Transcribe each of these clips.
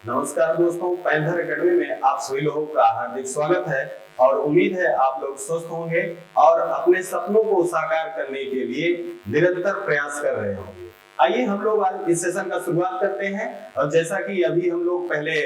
नमस्कार दोस्तों, panther academy में आप सभी लोगों का हार्दिक स्वागत है और उम्मीद है आप लोग स्वस्थ होंगे और अपने सपनों को साकार करने के लिए निरंतर प्रयास कर रहे होंगे। आइए हम लोग आज इस सेशन का शुरुआत करते हैं और जैसा कि अभी हम लोग पहले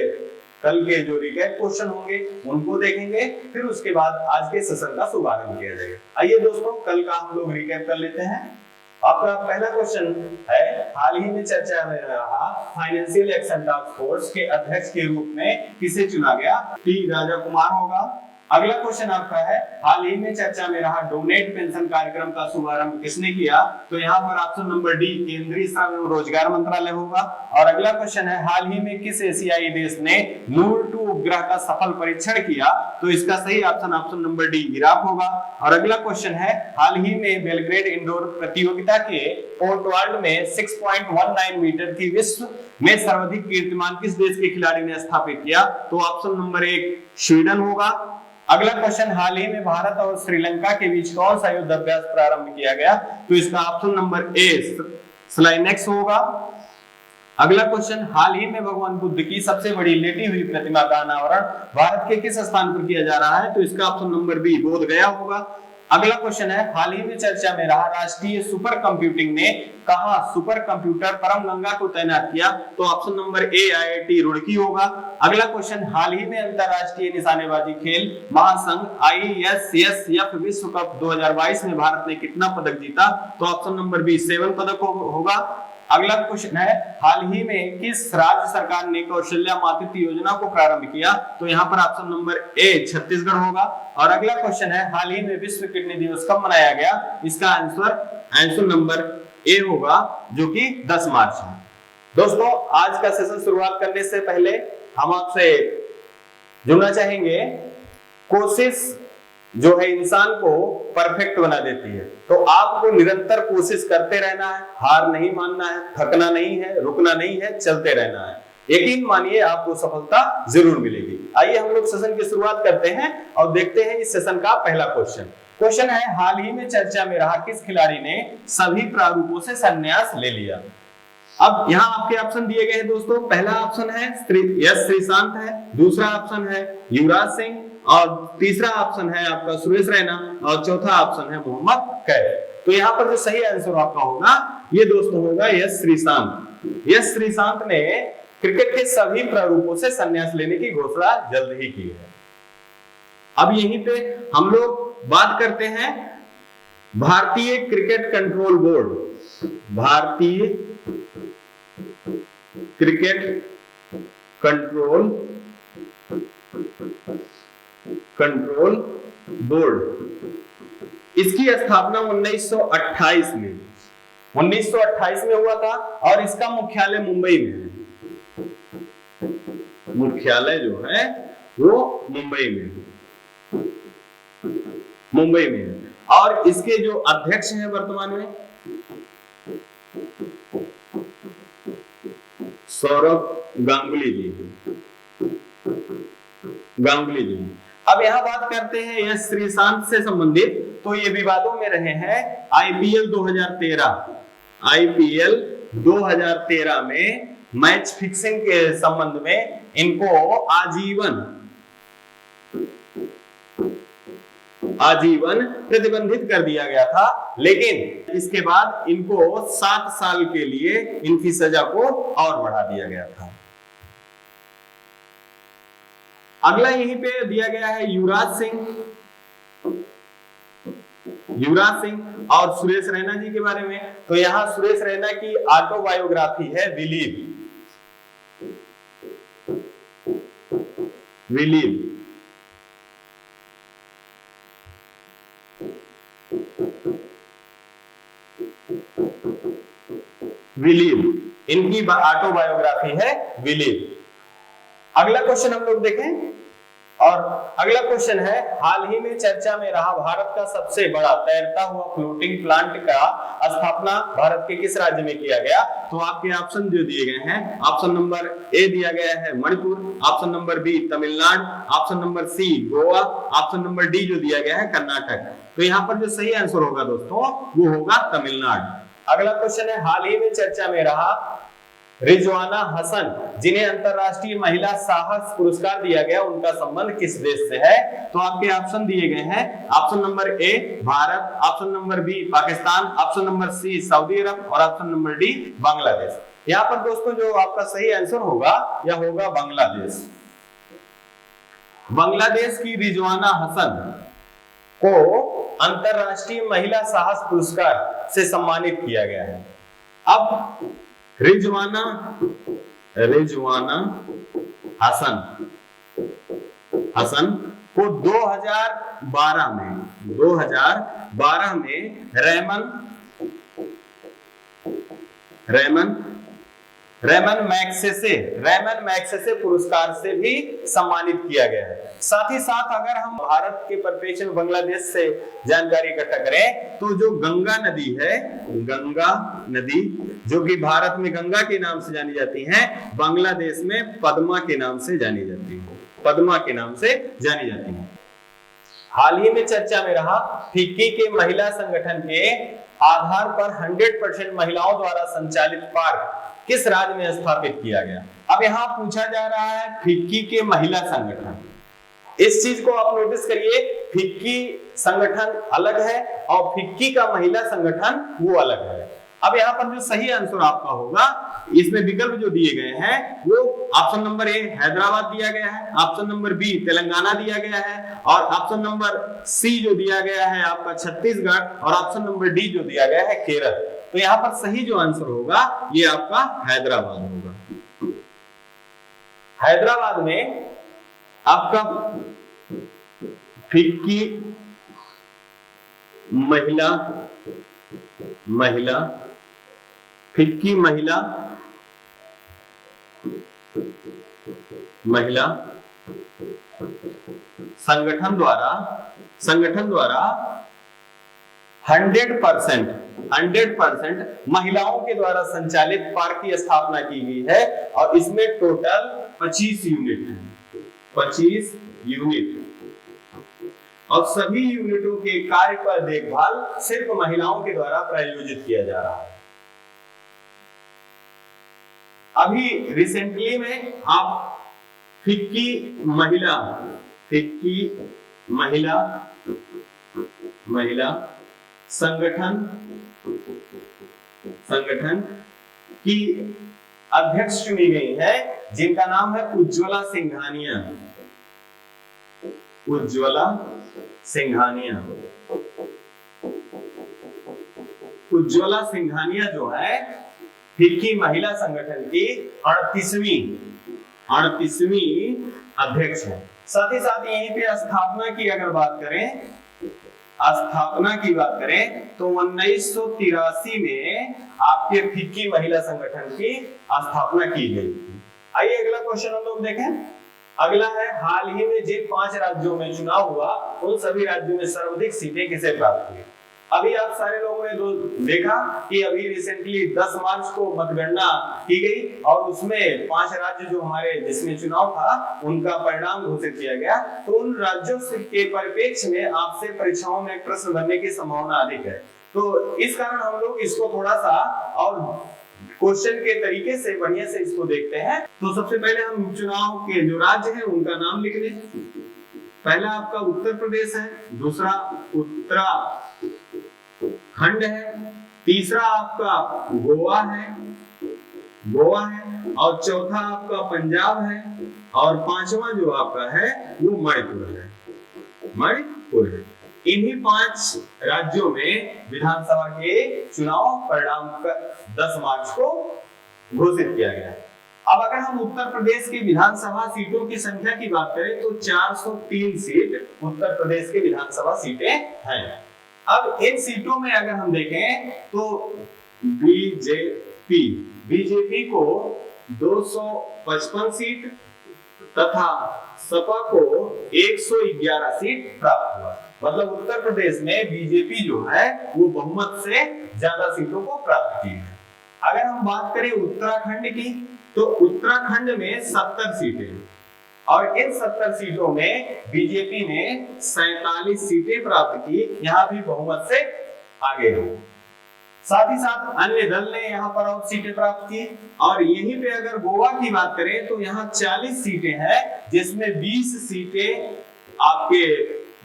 कल के जो रिकैप क्वेश्चन होंगे उनको देखेंगे, फिर उसके बाद आज के सेशन का शुभारंभ किया जाएगा। आइए दोस्तों, कल का हम लोग रिकैप कर लेते हैं। आपका पहला क्वेश्चन है, हाल ही में चर्चा में रहा फाइनेंशियल एक्शन टास्क फोर्स के अध्यक्ष के रूप में किसे चुना गया? टी राजा कुमार होगा। अगला क्वेश्चन आपका है, हाल ही में चर्चा में रहा डोनेट पेंशन कार्यक्रम का शुभारंभ किसने किया? तो यहाँ पर ऑप्शन नंबर डी केंद्रीय श्रम एवं रोजगार मंत्रालय होगा। और अगला क्वेश्चन है, हाल ही में किस एशियाई देश ने मून 2 उपग्रह का सफल परीक्षण किया? तो इसका सही ऑप्शन नंबर डी इराक होगा। और अगला क्वेश्चन है, हाल ही में बेलग्रेड इंडोर प्रतियोगिता के पोर्ट वर्ल्ड में 6.19 मीटर की विश्व में सर्वाधिक कीर्तिमान किस देश के खिलाड़ी ने स्थापित किया? तो ऑप्शन नंबर 1 स्वीडन होगा। अगला क्वेश्चन, हाल ही में भारत और श्रीलंका के बीच कौन सा युद्ध अभ्यास प्रारंभ किया गया? तो इसका ऑप्शन नंबर ए स्लाइनेक्स होगा। अगला क्वेश्चन, हाल ही में भगवान बुद्ध की सबसे बड़ी लेटी हुई प्रतिमा का अनावरण भारत के किस स्थान पर किया जा रहा है? तो इसका ऑप्शन नंबर बी बोध गया होगा। अगला क्वेश्चन है, हाल ही में चर्चा में रहा राष्ट्रीय सुपर कंप्यूटिंग ने कहां सुपर कंप्यूटर परम गंगा को तैनात किया? तो ऑप्शन नंबर ए आईआईटी रुड़की होगा। अगला क्वेश्चन, हाल ही में अंतरराष्ट्रीय निशानेबाजी खेल महासंघ आईएसएसएफ विश्व कप 2022 में भारत ने कितना पदक जीता? तो ऑप्शन नंबर बी 7 पदक होगा। अगला क्वेश्चन है, हाल ही में किस राज्य सरकार ने कौशल्या मातृत्व योजना को प्रारंभ किया? तो यहाँ पर ऑप्शन नंबर ए छत्तीसगढ़ होगा। और अगला क्वेश्चन है, हाल ही में विश्व किडनी दिवस कब मनाया गया? इसका आंसर नंबर ए होगा, जो कि 10 मार्च है। दोस्तों, आज का सेशन शुरुआत करने से पहले हम आपसे जुड़ना चाहेंगे। कोशिश जो है इंसान को परफेक्ट बना देती है, तो आपको निरंतर कोशिश करते रहना है, हार नहीं मानना है, थकना नहीं है, रुकना नहीं है, चलते रहना है। यकीन मानिए आपको सफलता जरूर मिलेगी। आइए हम लोग सेशन की शुरुआत करते हैं और देखते हैं इस सेशन का पहला क्वेश्चन है, हाल ही में चर्चा में रहा किस खिलाड़ी ने सभी प्रारूपों से संन्यास ले लिया? अब यहाँ आपके ऑप्शन दिए गए हैं दोस्तों। पहला ऑप्शन है यस श्रीशांत है, दूसरा ऑप्शन है युवराज सिंह और तीसरा ऑप्शन है आपका सुरेश रैना और चौथा ऑप्शन है मोहम्मद कैफ। तो यहाँ पर जो सही आंसर आपका होगा ये दोस्तों होगा यस श्रीशांत। यस श्रीशांत ने क्रिकेट के सभी प्रारूपों से संन्यास लेने की घोषणा जल्द ही की है। अब यहीं पे हम लोग बात करते हैं भारतीय क्रिकेट कंट्रोल बोर्ड। भारतीय क्रिकेट कंट्रोल बोर्ड, इसकी स्थापना 1928 में हुआ था और इसका मुख्यालय मुंबई में है। मुख्यालय जो है वो मुंबई में है और इसके जो अध्यक्ष हैं वर्तमान में सौरभ गांगुली जी। अब यहाँ बात करते हैं यश श्रीशांत से संबंधित, तो ये विवादों में रहे हैं। आईपीएल 2013 में मैच फिक्सिंग के संबंध में इनको आजीवन प्रतिबंधित कर दिया गया था, लेकिन इसके बाद इनको 7 साल के लिए इनकी सजा को और बढ़ा दिया गया था। अगला यहीं पे दिया गया है युवराज सिंह और सुरेश रैना जी के बारे में। तो यहां सुरेश रैना की ऑटोबायोग्राफी है बिलीव। इनकी ऑटोबायोग्राफी है बिलीव। अगला क्वेश्चन हम लोग देखें और अगला क्वेश्चन है, हाल ही में चर्चा में रहा भारत का सबसे बड़ा तैरता हुआ फ्लोटिंग प्लांट का स्थापना भारत के किस राज्य में किया गया? तो आपके ऑप्शन जो दिए गए हैं, ऑप्शन नंबर ए दिया गया है Manipur, option number B Tamil Nadu, option number C Goa, option number D जो दिया गया है कर्नाटक। तो यहाँ पर जो सही आंसर होगा दोस्तों वो होगा तमिलनाडु। अगला क्वेश्चन है, हाल ही में चर्चा में रहा रिजवाना हसन, जिन्हें अंतरराष्ट्रीय महिला साहस पुरस्कार दिया गया, उनका संबंध किस देश से है? तो आपके ऑप्शन दिए गए हैं। Option number A Bharat, option number B Pakistan, option number C Saudi Arab और ऑप्शन नंबर डी बांग्लादेश। यहाँ पर दोस्तों जो आपका सही आंसर होगा यह होगा बांग्लादेश। बांग्लादेश की रिजवाना हसन को अंतरराष्ट्रीय महिला साहस पुरस्कार से सम्मानित किया गया है। अब रिजवाना हसन को 2012 में रेमन मैग्सेसे पुरस्कार से भी सम्मानित किया गया है। साथ ही साथ अगर हम भारत के परिप्रेक्ष्य में बांग्लादेश से जानकारी इकट्ठा करें तो जो गंगा नदी है, गंगा नदी जो कि भारत में गंगा के नाम से जानी जाती है, बांग्लादेश में पद्मा के नाम से जानी जाती है। हाल ही में चर्चा में रहा फिक्की के महिला संगठन के आधार पर 100% महिलाओं द्वारा संचालित पार्क किस राज्य में स्थापित किया गया? अब यहाँ पूछा जा रहा है फिक्की के महिला संगठन। इस चीज को आप नोटिस करिए, फिक्की संगठन अलग है और फिक्की का महिला संगठन वो अलग है। अब यहाँ पर जो सही आंसर आपका होगा, इसमें विकल्प जो दिए गए हैं वो ऑप्शन नंबर ए हैदराबाद दिया गया है, ऑप्शन नंबर बी तेलंगाना दिया गया है और ऑप्शन नंबर सी जो दिया गया है आपका छत्तीसगढ़ और ऑप्शन नंबर डी जो दिया गया है केरल। तो यहाँ पर सही जो आंसर होगा ये आपका हैदराबाद होगा। हैदराबाद में आपका फिक्की महिला संगठन द्वारा 100% महिलाओं के द्वारा संचालित पार्क की स्थापना की गई है और इसमें टोटल 25 यूनिट और सभी यूनिटों के कार्य पर देखभाल सिर्फ महिलाओं के द्वारा प्रायोजित किया जा रहा है। अभी रिसेंटली में आप फिक्की महिला संगठन की अध्यक्ष चुनी गई है जिनका नाम है उज्ज्वला सिंघानिया जो है फिक्की महिला संगठन की 38वीं अध्यक्ष है। साथ ही साथ यहीं पे स्थापना की बात करें तो 1983 में आपके फिक्की महिला संगठन की स्थापना की गई थी। आइए अगला क्वेश्चन हम लोग देखें। अगला है हाल ही में जिन 5 राज्यों में चुनाव हुआ उन सभी राज्यों में सर्वाधिक सीटें किसे प्राप्त हुई? अभी आप सारे लोगों ने देखा कि अभी रिसेंटली 10 मार्च को मतगणना की गई और उसमें 5 राज्य जो हमारे जिसमें चुनाव था उनका परिणाम घोषित किया गया। तो उन राज्यों के परिप्रेक्ष्य में आपसे परीक्षाओं में प्रश्न बनने की संभावना अधिक है। तो इस कारण हम लोग इसको थोड़ा सा और क्वेश्चन के तरीके से बढ़िया से इसको देखते हैं। तो सबसे पहले हम चुनाव के जो राज्य है उनका नाम लिख लें। पहला आपका उत्तर प्रदेश है, दूसरा उत्तराखंड है, तीसरा आपका गोवा है और चौथा आपका पंजाब है और पांचवा जो आपका है वो मणिपुर है। इन्हीं 5 राज्यों में विधानसभा के चुनाव परिणाम 10 मार्च को घोषित किया गया है। अब अगर हम उत्तर प्रदेश की विधानसभा सीटों की संख्या की बात करें तो 403 सीट उत्तर प्रदेश के विधानसभा सीटें हैं। अब इन सीटों में अगर हम देखें तो बीजेपी को 255 सीट तथा सपा को 111 सीट प्राप्त हुआ। मतलब उत्तर प्रदेश में बीजेपी जो है वो बहुमत से ज्यादा सीटों को प्राप्त की है। अगर हम बात करें उत्तराखंड की तो उत्तराखंड में 70 सीटें और इन 70 सीटों में बीजेपी ने 47 सीटें प्राप्त की, यहां भी बहुमत से आगे है। साथ ही साथ अन्य दल ने यहाँ पर और सीटें प्राप्त की। और यहीं पे अगर गोवा की बात करें तो यहाँ 40 सीटें हैं, जिसमें 20 सीटें आपके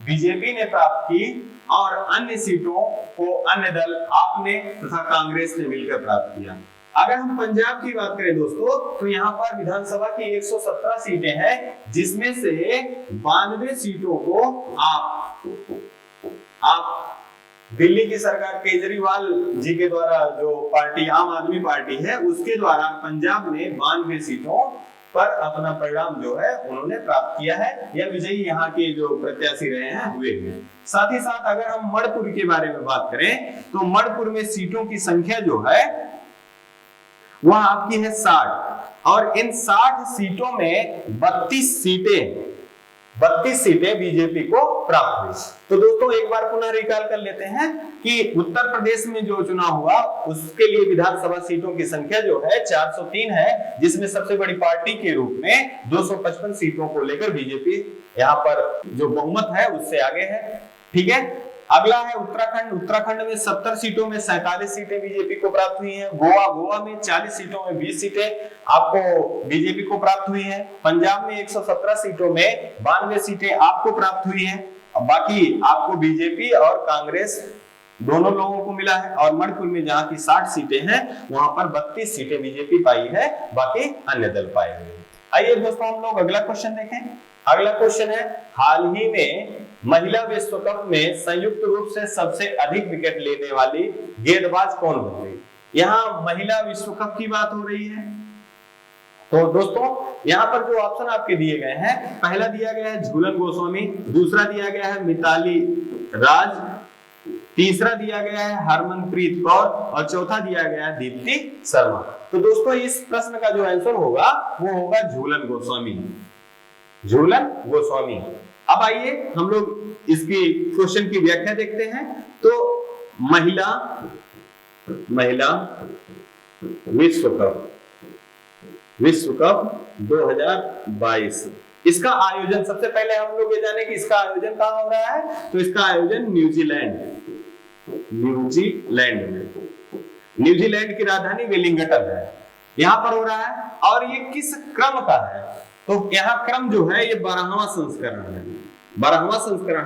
बीजेपी ने प्राप्त की और अन्य सीटों को अन्य दल आपने तथा कांग्रेस ने मिलकर प्राप्त किया। अगर हम पंजाब की बात करें दोस्तों तो यहाँ पर विधानसभा की 117 सीटें हैं, जिसमें से 92 सीटों को आप दिल्ली की सरकार केजरीवाल जी के द्वारा, जो पार्टी आम आदमी पार्टी है, उसके द्वारा पंजाब में 92 सीटों पर अपना परिणाम जो है उन्होंने प्राप्त किया है। यह विजयी यहाँ के जो प्रत्याशी रहे हैं हुए हैं। साथ ही साथ अगर हम मणिपुर के बारे में बात करें तो मणिपुर में सीटों की संख्या जो है वह आपकी है 60 और इन 60 सीटों में 32 सीटें बीजेपी को प्राप्त हुई। तो दोस्तों एक बार पुनः रिकॉल कर लेते हैं कि उत्तर प्रदेश में जो चुनाव हुआ उसके लिए विधानसभा सीटों की संख्या जो है 403 है, जिसमें सबसे बड़ी पार्टी के रूप में 255 सीटों को लेकर बीजेपी यहाँ पर जो बहुमत है उससे आगे है। ठीक है, अगला है उत्तराखंड। उत्तराखंड में 70 सीटों में 47 सीटें बीजेपी को प्राप्त हुई हैं। गोवा में 40 सीटों में 20 सीटें आपको बीजेपी को प्राप्त हुई हैं। पंजाब में 117 सीटों में 92 सीटें आपको प्राप्त हुई हैं। बाकी आपको बीजेपी और कांग्रेस दोनों लोगों को मिला है। और मणिपुर में जहां की 60 सीटें हैं वहां पर 32 सीटें बीजेपी पाई है, बाकी अन्य दल पाए हुए। आइए दोस्तों हम लोग अगला क्वेश्चन देखें। अगला क्वेश्चन है, हाल ही में महिला विश्व कप में संयुक्त रूप से सबसे अधिक विकेट लेने वाली गेंदबाज कौन बन गई? यहाँ महिला विश्व कप की बात हो रही है। तो दोस्तों यहाँ पर जो ऑप्शन आपके दिए गए हैं, पहला दिया गया है झूलन गोस्वामी, दूसरा दिया गया है मिताली राज, तीसरा दिया गया है हरमनप्रीत कौर और चौथा दिया गया है दीप्ति शर्मा। तो दोस्तों इस प्रश्न का जो आंसर होगा वो होगा झूलन गोस्वामी, झूलन गोस्वामी। अब आइए हम लोग इसकी क्वेश्चन की व्याख्या देखते हैं। तो महिला विश्व कप 2022 इसका आयोजन, सबसे पहले हम लोग ये जाने कि इसका आयोजन कहाँ हो रहा है। तो इसका आयोजन न्यूजीलैंड में, न्यूजीलैंड की राजधानी वेलिंगटन है, यहाँ पर हो रहा है। और ये किस क्रम का है? तो यहाँ क्रम जो है ये 12वां संस्करण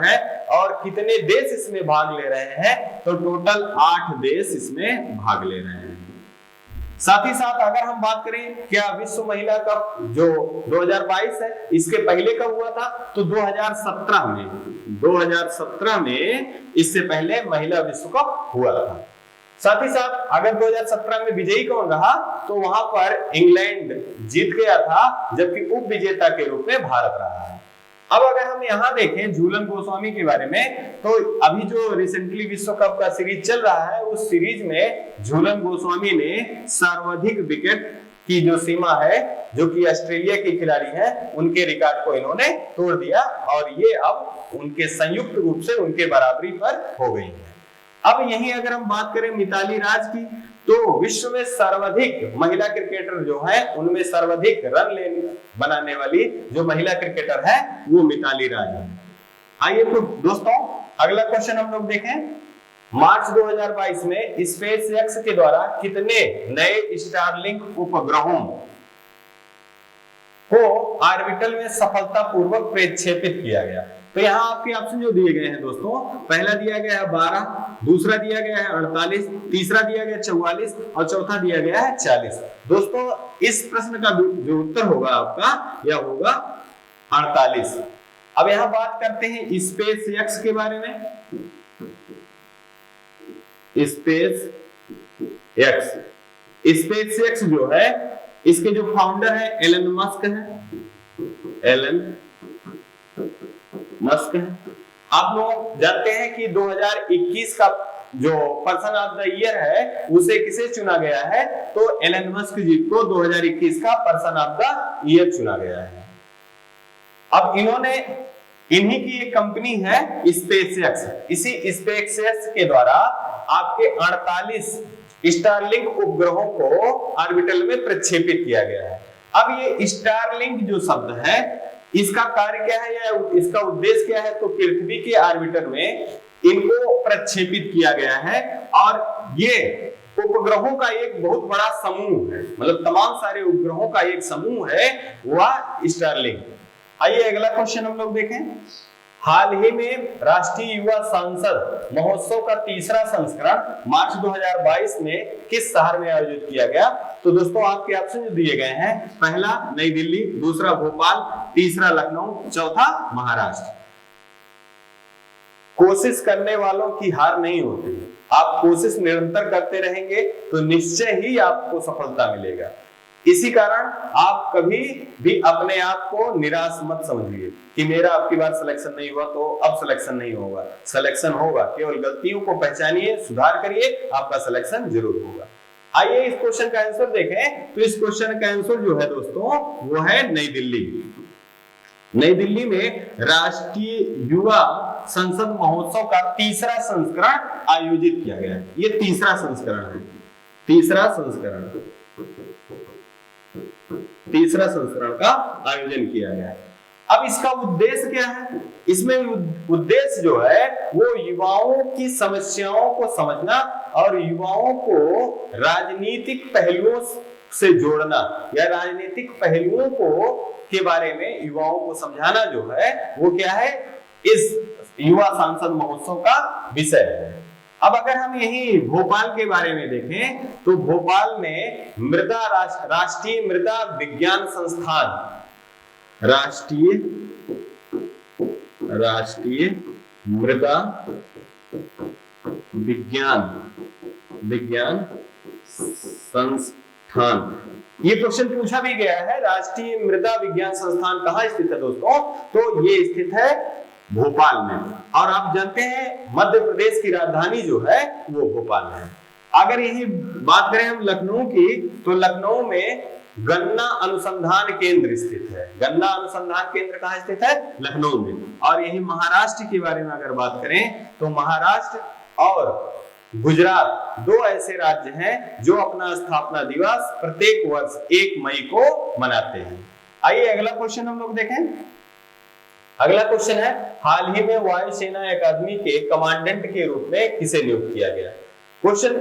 है। और कितने देश इसमें भाग ले रहे हैं? तो टोटल 8 देश इसमें भाग ले रहे हैं। साथ ही साथ अगर हम बात करें क्या विश्व महिला कप जो 2022 है इसके पहले कब हुआ था? तो 2017 में इससे पहले महिला विश्व कप हुआ था। साथ ही साथ अगर 2017 में विजयी कौन रहा तो वहां पर इंग्लैंड जीत गया था, जबकि उप विजेता के रूप में भारत रहा है। अब अगर हम यहाँ देखें झूलन गोस्वामी के बारे में, तो अभी जो रिसेंटली विश्व कप का सीरीज चल रहा है उस सीरीज में झूलन गोस्वामी ने सर्वाधिक विकेट की जो सीमा है, जो कि ऑस्ट्रेलिया के खिलाड़ी हैं, उनके रिकॉर्ड को इन्होंने तोड़ दिया और ये अब उनके संयुक्त रूप से उनके बराबरी पर हो गई है। अब यही अगर हम बात करें मिताली राज की, तो विश्व में सर्वाधिक महिला क्रिकेटर जो है उनमें सर्वाधिक रन बनाने वाली जो महिला क्रिकेटर है वो मिताली राज है। आइए तो दोस्तों अगला क्वेश्चन हम लोग देखें। मार्च 2022 में स्पेसएक्स के द्वारा कितने नए स्टारलिंक उपग्रहों को ऑर्बिटल में सफलतापूर्वक प्रक्षेपित किया गया? तो यहाँ आपके ऑप्शन जो दिए गए हैं दोस्तों, पहला दिया गया है 12, दूसरा दिया गया है 48, तीसरा दिया गया 44 और चौथा दिया गया है 40। दोस्तों इस प्रश्न का जो उत्तर होगा आपका यह होगा 48। अब यहाँ बात करते हैं स्पेसएक्स के बारे में। स्पेसएक्स जो है इसके जो फाउंडर है एलन मस्क है। आप लोग जानते हैं कि 2021 का जो पर्सन ऑफ द ईयर है उसे किसे चुना गया है? तो एलन मस्क जी को 2021 का पर्सन ऑफ द ईयर चुना गया है। अब इन्हीं की एक कंपनी है स्पेसएक्स। इसी स्पेसएक्स के द्वारा आपके 48 स्टारलिंक उपग्रहों को ऑर्बिटल में प्रक्षेपित किया गया है। अब ये स्टारलिंक जो शब्द है इसका कार्य क्या है या इसका उद्देश्य क्या है, तो पृथ्वी के ऑर्बिटर में इनको प्रक्षेपित किया गया है और ये उपग्रहों का एक बहुत बड़ा समूह है, मतलब तमाम सारे उपग्रहों का एक समूह है वह स्टारलिंक। आइए अगला क्वेश्चन हम लोग देखें। हाल ही में राष्ट्रीय युवा संसद महोत्सव का तीसरा संस्करण मार्च 2022 में किस शहर में आयोजित किया गया? तो दोस्तों आपके ऑप्शन जो दिए गए हैं, पहला नई दिल्ली, दूसरा भोपाल, तीसरा लखनऊ, चौथा महाराष्ट्र। कोशिश करने वालों की हार नहीं होती, आप कोशिश निरंतर करते रहेंगे तो निश्चय ही आपको सफलता मिलेगा। इसी कारण आप कभी भी अपने आप को निराश मत समझिए कि मेरा आपकी बार सिलेक्शन नहीं हुआ तो अब सिलेक्शन नहीं होगा। सिलेक्शन होगा, केवल गलतियों को पहचानिए, सुधार करिए, आपका सिलेक्शन जरूर होगा। आइए इस क्वेश्चन का आंसर देखें। तो इस क्वेश्चन का आंसर जो है दोस्तों वो है नई दिल्ली। नई दिल्ली में राष्ट्रीय युवा संसद महोत्सव का तीसरा संस्करण आयोजित किया गया है। ये तीसरा संस्करण है, तीसरा संस्करण का आयोजन किया गया है। अब इसका उद्देश्य क्या है? इसमें उद्देश्य जो है वो युवाओं की समस्याओं को समझना और युवाओं को राजनीतिक पहलुओं से जोड़ना या राजनीतिक पहलुओं को के बारे में युवाओं को समझाना जो है वो क्या है, इस युवा सांसद महोत्सव का विषय है। अब अगर हम यही भोपाल के बारे में देखें तो भोपाल में राष्ट्रीय मृदा विज्ञान संस्थान, राष्ट्रीय मृदा विज्ञान संस्थान, ये क्वेश्चन पूछा भी गया है। राष्ट्रीय मृदा विज्ञान संस्थान कहाँ स्थित है दोस्तों? तो ये स्थित है भोपाल में। और आप जानते हैं मध्य प्रदेश की राजधानी जो है वो भोपाल है। अगर यही बात करें हम लखनऊ की, तो लखनऊ में गन्ना अनुसंधान केंद्र स्थित है। गन्ना अनुसंधान केंद्र कहाँ स्थित है? लखनऊ में। और यही महाराष्ट्र के बारे में अगर बात करें तो महाराष्ट्र और गुजरात दो ऐसे राज्य हैं जो अपना स्थापना दिवस प्रत्येक वर्ष 1 मई को मनाते हैं। आइए अगला क्वेश्चन हम लोग देखें। अगला क्वेश्चन है, हाल ही में वायुसेना अकादमी के कमांडेंट के रूप में किसे नियुक्त किया गया? क्वेश्चन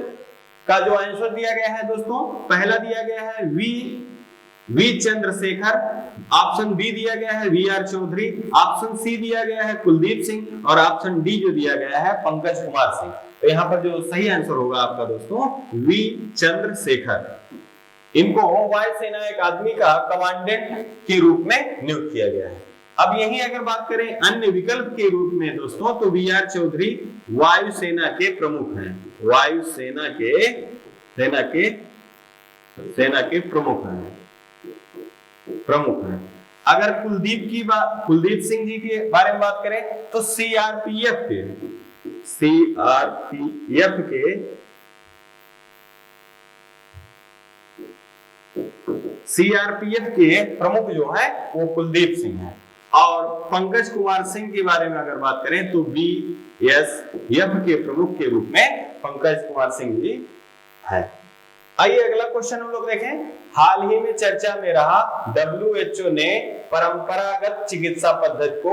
का जो आंसर दिया गया है दोस्तों, पहला दिया गया है वी चंद्रशेखर, ऑप्शन बी दिया गया है V R Chaudhary, option C दिया गया है कुलदीप सिंह और ऑप्शन डी जो दिया गया है पंकज कुमार सिंह। तो यहाँ पर जो सही आंसर होगा आपका दोस्तों वी चंद्रशेखर। इनको वायुसेना अकादमी का कमांडेंट के रूप में नियुक्त किया गया है। अब यही अगर बात करें अन्य विकल्प के रूप में दोस्तों, तो वी आर चौधरी वायुसेना के प्रमुख हैं। वायुसेना के प्रमुख हैं। अगर कुलदीप सिंह जी के बारे में बात करें तो सीआरपीएफ के प्रमुख जो है वो कुलदीप सिंह है। और पंकज कुमार सिंह के बारे में अगर बात करें तो बीएसएफ के प्रमुख के रूप में पंकज कुमार सिंह जी है। आइए अगला क्वेश्चन हम लोग देखें। हाल ही में चर्चा में रहा WHO ने परंपरागत चिकित्सा पद्धति को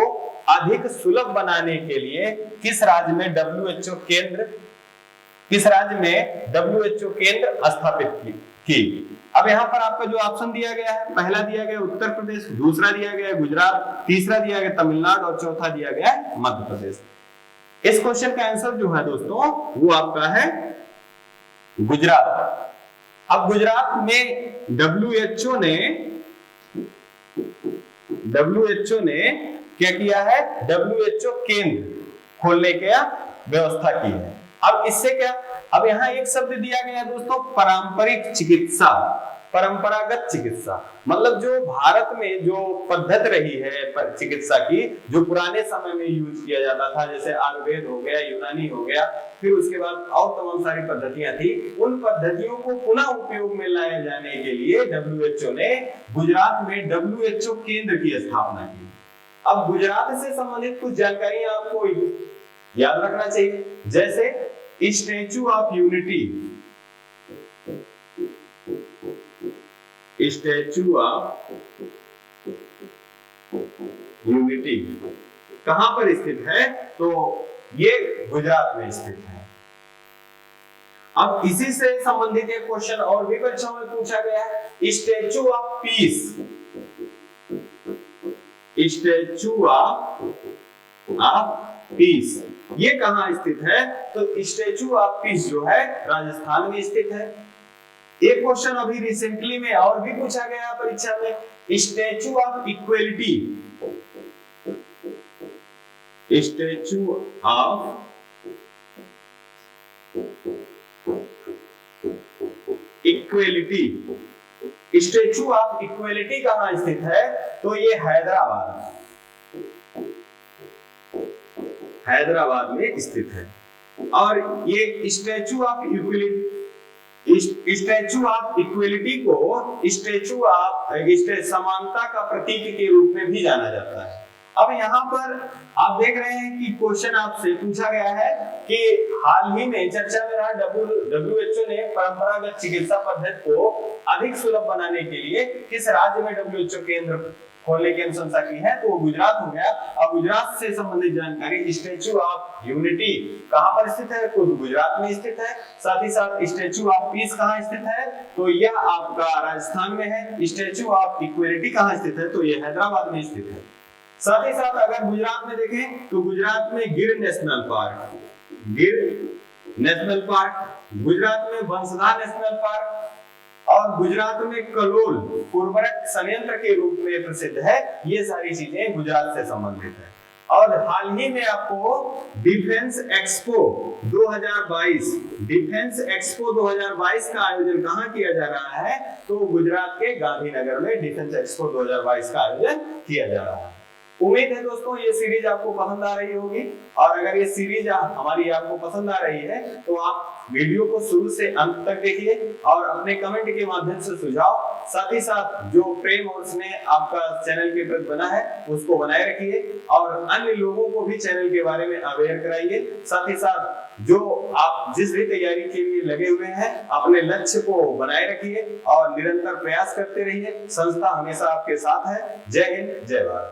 अधिक सुलभ बनाने के लिए किस राज्य में WHO केंद्र स्थापित की? अब यहाँ पर आपका जो ऑप्शन दिया गया है, पहला दिया गया उत्तर प्रदेश, दूसरा दिया गया गुजरात, तीसरा दिया गया तमिलनाडु और चौथा दिया गया मध्य प्रदेश। इस क्वेश्चन का आंसर जो है दोस्तों वो आपका है गुजरात। अब गुजरात में WHO ने क्या किया है? WHO केंद्र खोलने की व्यवस्था की है। अब इससे क्या, अब यहाँ एक शब्द दिया गया है दोस्तों परंपरागत चिकित्सा, मतलब जो भारत में जो पद्धति रही है चिकित्सा की, जो पुराने समय में यूज किया जाता था, जैसे आयुर्वेद हो गया, यूनानी हो गया, फिर उसके बाद और तमाम सारी पद्धतियां थी, उन पद्धतियों को पुनः उपयोग में लाए जाने के लिए WHO ने गुजरात में WHO केंद्र की स्थापना की। अब गुजरात से संबंधित कुछ जानकारी आपको याद रखना चाहिए, जैसे स्टैच्यू ऑफ यूनिटी, यूनिटी कहां पर स्थित है? तो ये गुजरात में स्थित है। अब इसी से संबंधित एक क्वेश्चन और भी परीक्षाओं में पूछा गया है, statue of peace, statue of peace ये कहां स्थित है? तो स्टैचू ऑफ पीस जो है राजस्थान में स्थित है। एक क्वेश्चन अभी रिसेंटली में और भी पूछा गया परीक्षा में, statue of equality, statue of equality, statue of equality कहां स्थित है? तो ये हैदराबाद, हैदराबाद में स्थित है। और ये statue of equality, statue of equality को स्टैचू ऑफ समानता का प्रतीक के रूप में भी जाना जाता है। अब यहाँ पर आप देख रहे हैं कि क्वेश्चन आपसे पूछा गया है कि हाल ही में चर्चा में रहा WHO ने परंपरागत चिकित्सा पद्धति को अधिक सुलभ बनाने के लिए किस राज्य में WHO केंद्र खोलने की अनुशंसा की है? तो वो गुजरात हो गया। अब गुजरात से संबंधित जानकारी, स्टैचू ऑफ यूनिटी कहां पर स्थित है? तो गुजरात में स्थित है। साथ ही साथ स्टैचू ऑफ पीस कहां स्थित है? तो यह आपका राजस्थान में है। स्टैचू ऑफ इक्वलिटी कहां स्थित है? तो यह हैदराबाद में स्थित है। साथ ही साथ अगर गुजरात में देखें तो गुजरात में गिर नेशनल पार्क, गिर नेशनल पार्क, गुजरात में बंसधा नेशनल पार्क और गुजरात में कलोल उर्वरक संयंत्र के रूप में प्रसिद्ध है। ये सारी चीजें गुजरात से संबंधित है। और हाल ही में आपको डिफेंस एक्सपो 2022, डिफेंस एक्सपो 2022 का आयोजन कहां किया जा रहा है? तो गुजरात के गांधीनगर में डिफेंस एक्सपो 2022 का आयोजन किया जा रहा है। उम्मीद है दोस्तों ये सीरीज आपको पसंद आ रही होगी, और अगर ये सीरीज हमारी आपको पसंद आ रही है तो आप वीडियो को शुरू से अंत तक देखिए और अपने कमेंट के माध्यम से सुझाव, साथ ही साथ जो प्रेम और स्नेह आपका चैनल के प्रति बना है उसको बनाए रखिए और अन्य लोगों को भी चैनल के बारे में अवेयर कराइए। साथ ही साथ जो आप जिस भी तैयारी के लिए लगे हुए हैं अपने लक्ष्य को बनाए रखिए और निरंतर प्रयास करते रहिए। संस्था हमेशा आपके साथ है। जय हिंद, जय भारत।